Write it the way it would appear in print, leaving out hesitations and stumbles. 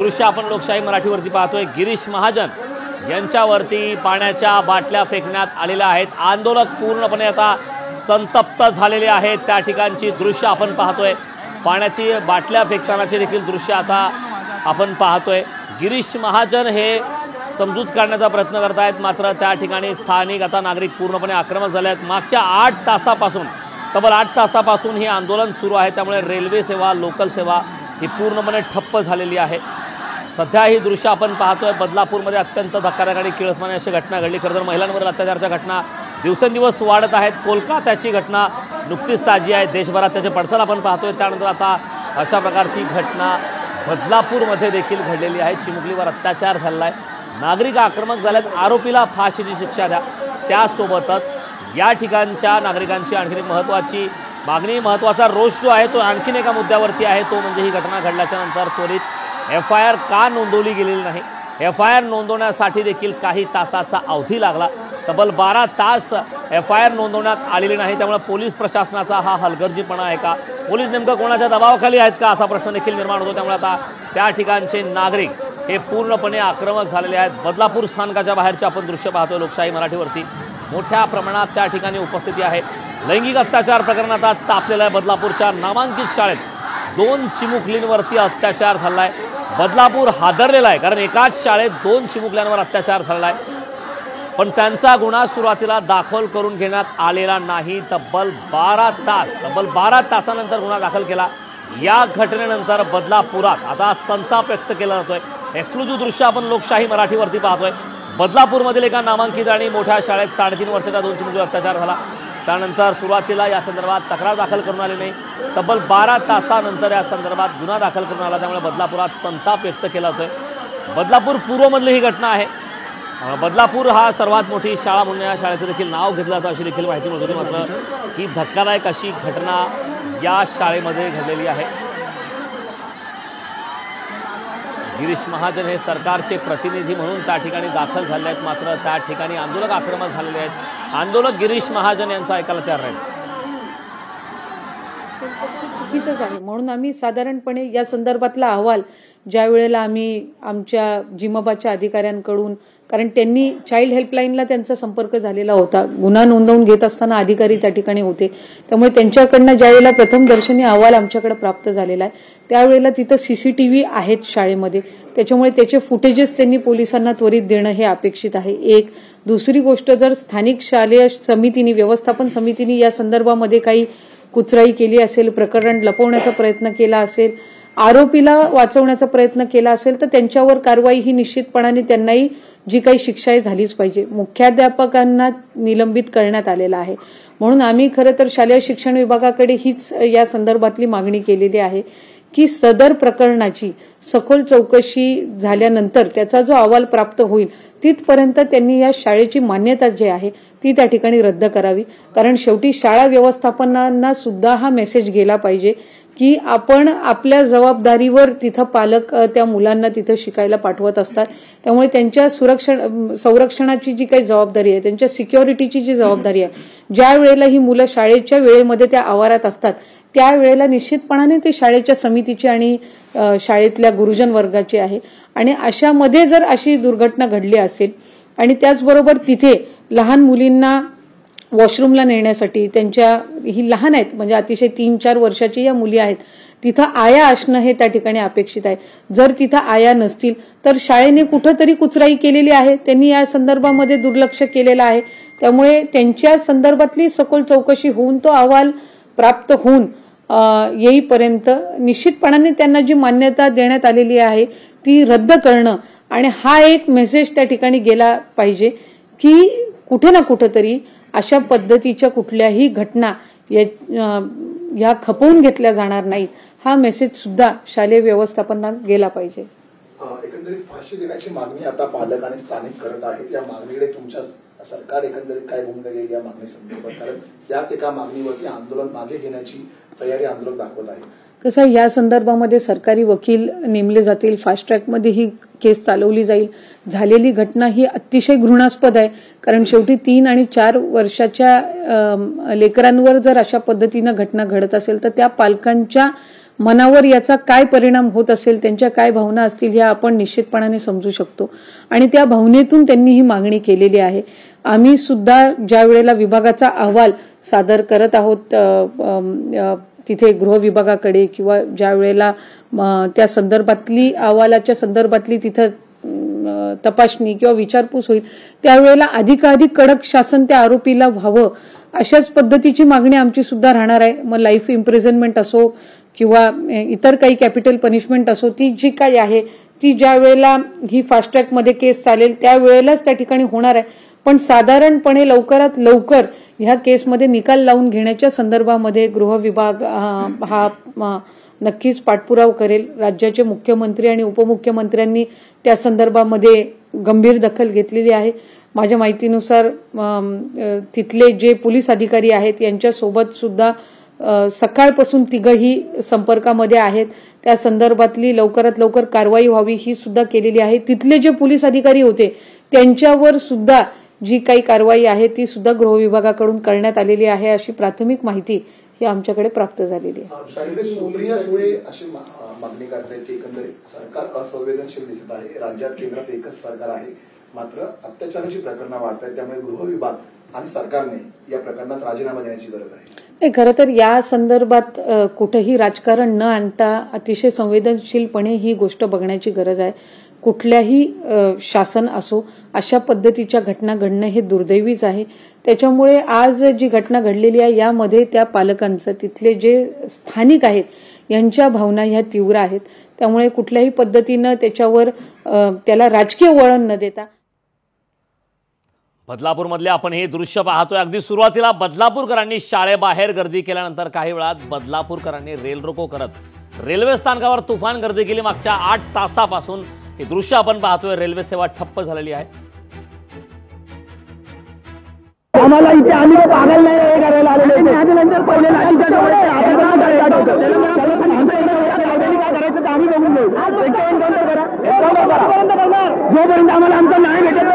दृश्य आपण लोकशाही मराठीवरती पाहतोय। गिरीश महाजन यांच्यावरती पाण्याच्या बाटल्या फेकण्यात आलेल्या आहेत। आंदोलक पूर्णपणे आता संतप्त झालेले आहेत। त्या ठिकाणची दृश्य आपण पाहतोय। पाण्याची बाटल्या फेकतानाचे देखील दृश्य आता आपण पाहतोय। गिरीश महाजन हे समजूत काढण्याचा प्रयत्न करत आहेत, मात्र त्या ठिकाणी स्थानिक आता नागरिक पूर्णपणे आक्रमक झाले आहेत। मागच्या 8 तासापासून तब्बल 8 तासापासून हे आंदोलन सुरू आहे, त्यामुळे रेल्वे सेवा, लोकल सेवा ही पूर्णपणे ठप्प झालेली आहे। सध्या ही दृश्य आपण पाहतोय। बदलापूरमध्ये अत्यंत धक्कादायक आणि किळसवाणी अशी घटना घडली। खरं तर महिलांवरील अत्याचाराच्या घटना दिवसेंदिवस वाढत आहेत। कोलकात्याची घटना नुकतीच ताजी आहे, देशभरात त्याचे पडसाद आपण पाहतोय। त्यानंतर आता अशा प्रकारची घटना बदलापूरमध्ये देखील घडलेली आहे। चिमुकलीवर अत्याचार झालेला आहे, नागरिक आक्रमक झालेत, आरोपीला फाशीची शिक्षा द्या। त्यासोबतच या ठिकाणच्या नागरिकांची आणखी महत्त्वाची मागणी, महत्त्वाचा रोष जो आहे तो आणखीन एका मुद्द्यावरती आहे, तो म्हणजे ही घटना घडल्याच्या नंतर त्वरित FIR का नोंदवली गेलेली नाही। FIR नोंदवण्यासाठी देखील काही तासाचा अवधी लागला। तब्बल 12 तास FIR नोंदवण्यात आलेली नाही, त्यामुळे पोलीस प्रशासनाचा हा हलगर्जीपणा आहे का, पोलीस नेमकं कोणाच्या दबावाखाली आहेत का, असा प्रश्न देखील निर्माण होतो। त्यामुळे आता त्या ठिकाणचे नागरिक हे पूर्णपणे आक्रमक झालेले आहेत। बदलापूर स्थानकाच्या बाहेरचे आपण दृश्य पाहतोय लोकशाही मराठीवरती। मोठ्या प्रमाणात त्या ठिकाणी उपस्थिती आहे। लैंगिक अत्याचार प्रकरणात आता तापलेला आहे। बदलापूरच्या नामांकित शाळेत 2 चिमुकलींवरती अत्याचार झाला आहे। बदलापूर हादरलेला आहे, कारण एकाच शाळेत 2 चिमुकल्यांवर अत्याचार झाला आहे, पण त्यांचा गुन्हा सुरुवातीला दाखल करून घेण्यात आलेला नाही। तब्बल 12 तासानंतर गुन्हा दाखल केला। या घटनेनंतर बदलापुरात आता संताप व्यक्त केला जातोय। एक्सक्लुझिव्ह दृश्य आपण लोकशाही मराठीवरती पाहतोय। बदलापूरमधील एका नामांकित आणि मोठ्या शाळेत 3.5 वर्षाच्या 2 चिमुकलीवर अत्याचार झाला। त्यानंतर सुरुवातीला या संदर्भात तक्रार दाखल करून आली नाही। तब्बल 12 तासानंतर या संदर्भात गुन्हा दाखल करून आला, त्यामुळे बदलापुरात संताप व्यक्त केला जातोय। बदलापूर पूर्वमधली ही घटना आहे। बदलापूर हा सर्वात मोठी शाळा म्हणून या शाळेचं देखील नाव घेतलं जातं अशी देखील माहिती मिळत होती, मात्र ही धक्कादायक अशी घटना या शाळेमध्ये घडलेली आहे। गिरीश महाजन हे सरकारचे प्रतिनिधी म्हणून त्या ठिकाणी दाखल झाले आहेत, मात्र त्या ठिकाणी आंदोलक आक्रमक झालेले आहेत। आंदोलक गिरीश महाजन यांचा ऐकायला तयार नाहीत। चुकीचंच आहे, म्हणून आम्ही साधारणपणे या संदर्भातला अहवाल ज्या वेळेला आम्ही आमच्या जिमबाच्या अधिकाऱ्यांकडून, कारण त्यांनी चाइल्ड हेल्पलाईनला त्यांचा संपर्क झालेला होता, गुन्हा नोंदवून घेत असताना अधिकारी त्या ठिकाणी होते, त्यामुळे त्यांच्याकडनं ज्या वेळेला प्रथमदर्शनी अहवाल आमच्याकडे प्राप्त झालेला आहे त्यावेळेला तिथं CCTV आहेत शाळेमध्ये, त्याच्यामुळे त्याचे फुटेजेस त्यांनी पोलिसांना त्वरित देणं हे अपेक्षित आहे। एक दुसरी गोष्ट, जर स्थानिक शालेय समितीने, व्यवस्थापन समितीने या संदर्भामध्ये काही कुचराई केली असेल, प्रकरण लपवण्याचा प्रयत्न केला असेल, आरोपीला वाचवण्याचा प्रयत्न केला असेल, तर त्यांच्यावर कारवाई ही निश्चितपणाने त्यांनाही जी काही शिक्षा आहे झालीच पाहिजे। मुख्याध्यापकांना निलंबित करण्यात आलेला आहे, म्हणून आम्ही खरं तर शालेय शिक्षण विभागाकडे हीच या संदर्भातली मागणी केलेली आहे की सदर प्रकरणाची सखोल चौकशी झाल्यानंतर त्याचा जो अहवाल प्राप्त होईल तिथपर्यंत त्यांनी या शाळेची मान्यता जी आहे ती त्या ठिकाणी रद्द करावी, कारण शेवटी शाळा व्यवस्थापनांना सुद्धा हा मेसेज गेला पाहिजे की आपण आपल्या जबाबदारीवर तिथं पालक त्या मुलांना तिथं शिकायला पाठवत असतात, त्यामुळे त्यांच्या संरक्षणाची जी काही जबाबदारी आहे, त्यांच्या सिक्युरिटीची जी जबाबदारी आहे, ज्या वेळेला ही मुलं शाळेच्या वेळेमध्ये त्या आवारात असतात त्यावेळेला निश्चितपणाने ते शाळेच्या समितीची आणि शाळेतल्या गुरुजन वर्गाची आहे। आणि अशामध्ये जर अशी दुर्घटना घडली असेल आणि त्याचबरोबर तिथे लहान मुलींना वॉशरूमला नेण्यासाठी, त्यांच्या ही लहान आहेत म्हणजे अतिशय 3-4 वर्षाची या मुली आहेत, तिथं आया असणं हे त्या ठिकाणी अपेक्षित आहे। जर तिथं आया नसतील तर शाळेने कुठंतरी कुचराई केलेली आहे, त्यांनी या संदर्भामध्ये दुर्लक्ष केलेलं आहे, त्यामुळे त्यांच्या संदर्भातली सखोल चौकशी होऊन तो अहवाल प्राप्त होऊन येईपर्यंत निश्चितपणाने त्यांना जी मान्यता देण्यात आलेली आहे ती रद्द करणं, आणि हा एक मेसेज त्या ठिकाणी गेला पाहिजे की कुठे ना कुठेतरी अशा पद्धतीच्या कुठल्याही घटना या खपवून घेतल्या जाणार नाहीत, हा मेसेज सुद्धा शालेय व्यवस्थापनाला गेला पाहिजे। एकंदरीत फाशी देण्याची मागणी आता पालक आणि स्थानिक करत आहेत, या मागणीकडे तुमच्या सरकार एकंदरीत काय भूमिका घेईल या मागणी संदर्भात, कारण याच एका मागणीवरती आंदोलन मागे घेण्याची तयारी आंदोलक दाखवत आहे। कसं या संदर्भामध्ये सरकारी वकील नेमले जातील, फास्ट ट्रॅकमध्ये ही केस चालवली जाईल। झालेली घटना ही अतिशय घृणास्पद आहे, कारण शेवटी 3 आणि 4 वर्षाच्या लेकरांवर जर अशा पद्धतीनं घटना घडत असेल तर त्या पालकांच्या मनावर याचा काय परिणाम होत असेल, त्यांच्या काय भावना असतील ह्या आपण निश्चितपणाने समजू शकतो आणि त्या भावनेतून त्यांनी ही मागणी केलेली आहे. आम्ही सुद्धा ज्या वेळेला विभागाचा अहवाल सादर करत आहोत तिथे गृह विभागाकडे किंवा ज्या वेळेला त्या संदर्भातली अहवालाच्या संदर्भातली तिथं तपासणी किंवा विचारपूस होईल त्यावेळेला अधिकाधिक कडक शासन त्या आरोपीला व्हावं अशाच पद्धतीची मागणी आमची सुद्धा राहणार आहे. मग लाईफ इम्प्रिझनमेंट असो किंवा इतर काही कॅपिटल पनिशमेंट असो, ती जी काही आहे ती ज्या वेळेला ही फास्ट ट्रॅकमध्ये केस चालेल त्यावेळेलाच त्या ठिकाणी होणार आहे. पण साधारणपणे लवकरात लवकर ह्या केसमध्ये निकाल लावून घेण्याच्या संदर्भामध्ये गृह विभाग हा नक्कीच पाठपुरावा करेल. राज्याचे मुख्यमंत्री आणि उपमुख्यमंत्र्यांनी त्या संदर्भामध्ये गंभीर दखल घेतलेली आहे. माझ्या माहितीनुसार तिथले जे पोलीस अधिकारी आहेत यांच्यासोबत सुद्धा सकाळपासून तिघही संपर्कामध्ये आहेत. त्या संदर्भातली लवकरात लवकर कारवाई व्हावी ही सुद्धा केलेली आहे. तिथले जे पोलीस अधिकारी होते त्यांच्यावर सुद्धा जी काही कारवाई आहे ती सुद्धा गृह विभागाकडून करण्यात आलेली आहे अशी प्राथमिक माहिती ही आमच्याकडे प्राप्त झालेली आहे. सुप्रिया सुळे अशी मागणी करतायत की एकंदरीत सरकार असंवेदनशील दिसत आहे. राज्यात केंद्रात एकच सरकार आहे, मात्र अत्याचाराची प्रकरणं वाढत आहेत, त्यामुळे गृह विभाग आणि सरकारने या प्रकरणात राजीनामा देण्याची गरज आहे. नाही, खरं तर या संदर्भात कुठेही राजकारण न आणता अतिशय संवेदनशीलपणे ही गोष्ट बघण्याची गरज आहे. कुठल्याही शासन असो अशा पद्धतीच्या घटना घडणं हे दुर्दैवीच आहे. त्याच्यामुळे आज जी घटना घडलेली आहे यामध्ये त्या पालकांचं तिथले जे स्थानिक आहेत यांच्या भावना ह्या तीव्र आहेत. त्यामुळे कुठल्याही पद्धतीनं त्याच्यावर त्याला राजकीय वळण न देता बदलापूरमधले आपण हे दृश्य पाहतोय. अगदी सुरुवातीला बदलापूरकरांनी शाळेबाहेर गर्दी केल्यानंतर काही वेळात बदलापूरकरांनी रेल रोको करत रेल्वे स्थानकावर तुफान गर्दी केली. मागच्या 8 तासापासून हे दृश्य आपण पाहतोय. रेल्वे सेवा ठप्प झालेली आहे. आम्हाला इथे आम्ही पागल नाही करायला आलेलो जोपर्यंत आम्हाला आमचा न्याय भेटत